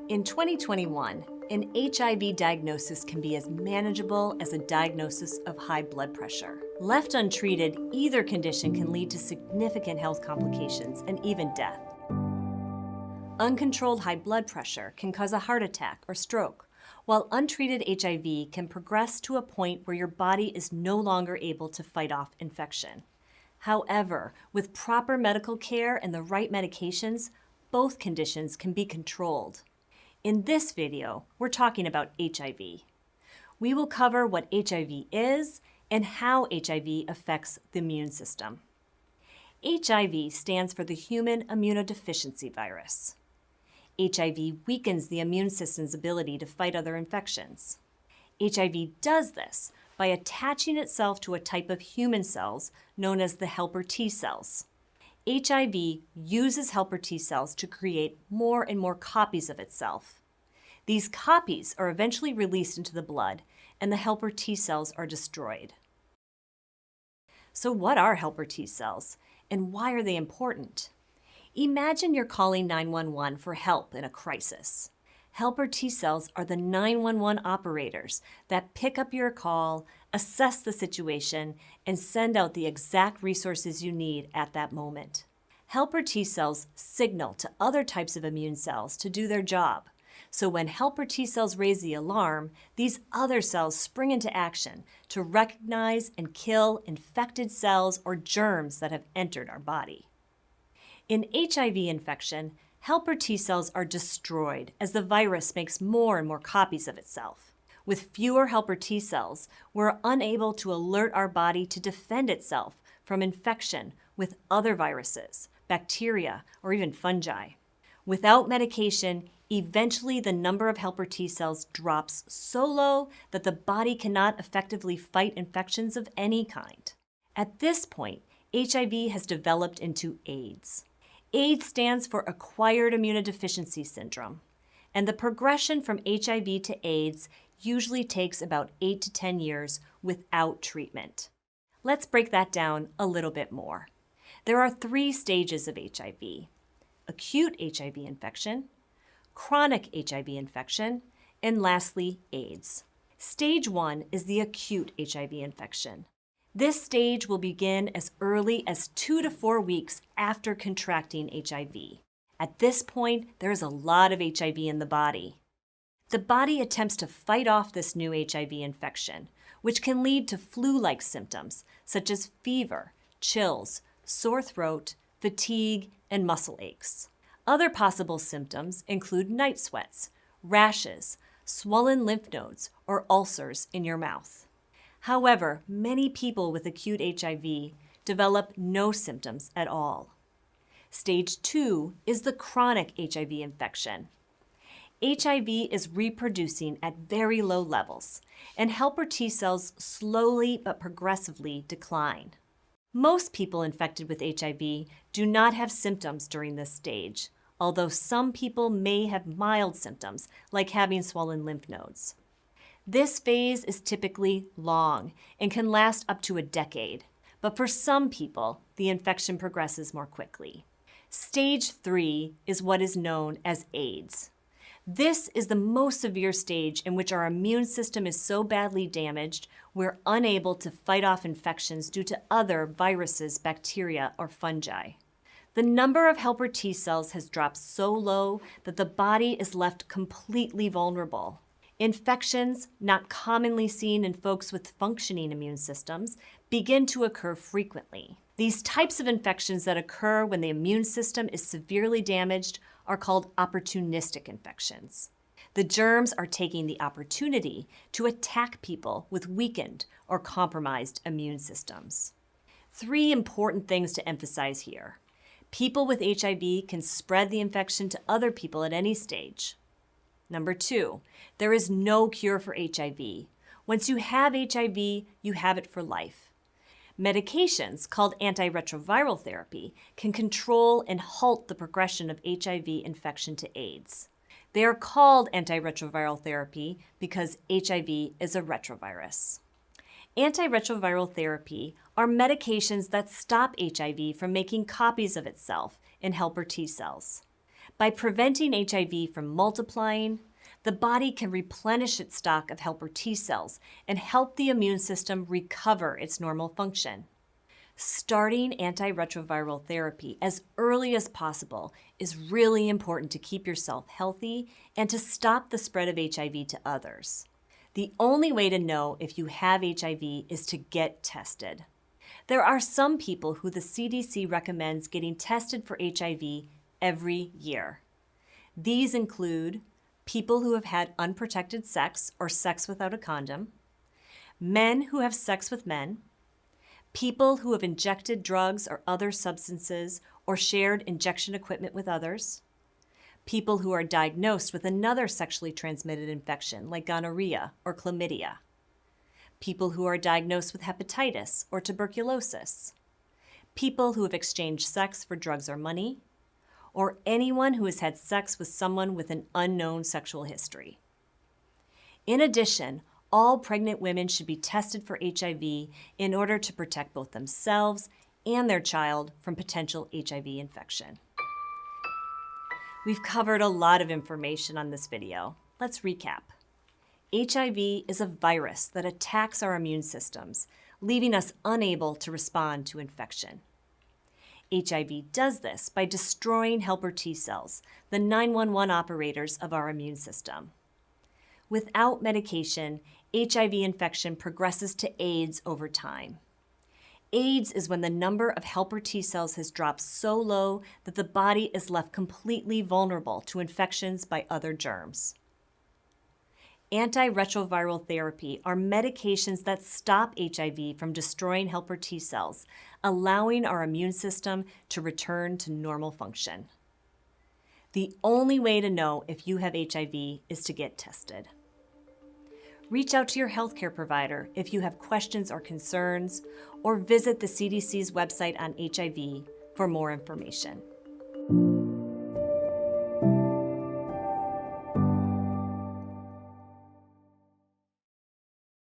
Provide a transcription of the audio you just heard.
In 2021, an HIV diagnosis can be as manageable as a diagnosis of high blood pressure. Left untreated, either condition can lead to significant health complications and even death. Uncontrolled high blood pressure can cause a heart attack or stroke, while untreated HIV can progress to a point where your body is no longer able to fight off infection. However, with proper medical care and the right medications, both conditions can be controlled. In this video, we're talking about HIV. We will cover what HIV is and how HIV affects the immune system. HIV stands for the human immunodeficiency virus. HIV weakens the immune system's ability to fight other infections. HIV does this by attaching itself to a type of human cells known as the helper T cells. HIV uses helper T cells to create more and more copies of itself. These copies are eventually released into the blood, and the helper T cells are destroyed. So what are helper T cells, and why are they important? Imagine you're calling 911 for help in a crisis. Helper T cells are the 911 operators that pick up your call, assess the situation, and send out the exact resources you need at that moment. Helper T cells signal to other types of immune cells to do their job. So when helper T cells raise the alarm, these other cells spring into action to recognize and kill infected cells or germs that have entered our body. In HIV infection, helper T cells are destroyed as the virus makes more and more copies of itself. With fewer helper T cells, we're unable to alert our body to defend itself from infection with other viruses, bacteria, or even fungi. Without medication, eventually the number of helper T cells drops so low that the body cannot effectively fight infections of any kind. At this point, HIV has developed into AIDS. AIDS stands for Acquired Immunodeficiency Syndrome, and the progression from HIV to AIDS usually takes about 8 to 10 years without treatment. Let's break that down a little bit more. There are 3 stages of HIV: acute HIV infection, chronic HIV infection, and lastly, AIDS. Stage 1 is the acute HIV infection. This stage will begin as early as 2 to 4 weeks after contracting HIV. At this point, there is a lot of HIV in the body. The body attempts to fight off this new HIV infection, which can lead to flu-like symptoms such as fever, chills, sore throat, fatigue, and muscle aches. Other possible symptoms include night sweats, rashes, swollen lymph nodes, or ulcers in your mouth. However, many people with acute HIV develop no symptoms at all. Stage 2 is the chronic HIV infection. HIV is reproducing at very low levels, and helper T cells slowly but progressively decline. Most people infected with HIV do not have symptoms during this stage, although some people may have mild symptoms, like having swollen lymph nodes. This phase is typically long and can last up to a decade, but for some people, the infection progresses more quickly. Stage 3 is what is known as AIDS. This is the most severe stage in which our immune system is so badly damaged, we're unable to fight off infections due to other viruses, bacteria, or fungi. The number of helper T cells has dropped so low that the body is left completely vulnerable. Infections, not commonly seen in folks with functioning immune systems, begin to occur frequently. These types of infections that occur when the immune system is severely damaged are called opportunistic infections. The germs are taking the opportunity to attack people with weakened or compromised immune systems. 3 important things to emphasize here. People with HIV can spread the infection to other people at any stage. Number 2, there is no cure for HIV. Once you have HIV, you have it for life. Medications called antiretroviral therapy can control and halt the progression of HIV infection to AIDS. They are called antiretroviral therapy because HIV is a retrovirus. Antiretroviral therapy are medications that stop HIV from making copies of itself in helper T cells. By preventing HIV from multiplying, the body can replenish its stock of helper T cells and help the immune system recover its normal function. Starting antiretroviral therapy as early as possible is really important to keep yourself healthy and to stop the spread of HIV to others. The only way to know if you have HIV is to get tested. There are some people who the CDC recommends getting tested for HIV every year. These include people who have had unprotected sex or sex without a condom, men who have sex with men, people who have injected drugs or other substances or shared injection equipment with others, people who are diagnosed with another sexually transmitted infection like gonorrhea or chlamydia, people who are diagnosed with hepatitis or tuberculosis, people who have exchanged sex for drugs or money, or anyone who has had sex with someone with an unknown sexual history. In addition, all pregnant women should be tested for HIV in order to protect both themselves and their child from potential HIV infection. We've covered a lot of information on this video. Let's recap. HIV is a virus that attacks our immune systems, leaving us unable to respond to infection. HIV does this by destroying helper T cells, the 911 operators of our immune system. Without medication, HIV infection progresses to AIDS over time. AIDS is when the number of helper T cells has dropped so low that the body is left completely vulnerable to infections by other germs. Antiretroviral therapy are medications that stop HIV from destroying helper T cells, allowing our immune system to return to normal function. The only way to know if you have HIV is to get tested. Reach out to your healthcare provider if you have questions or concerns, or visit the CDC's website on HIV for more information.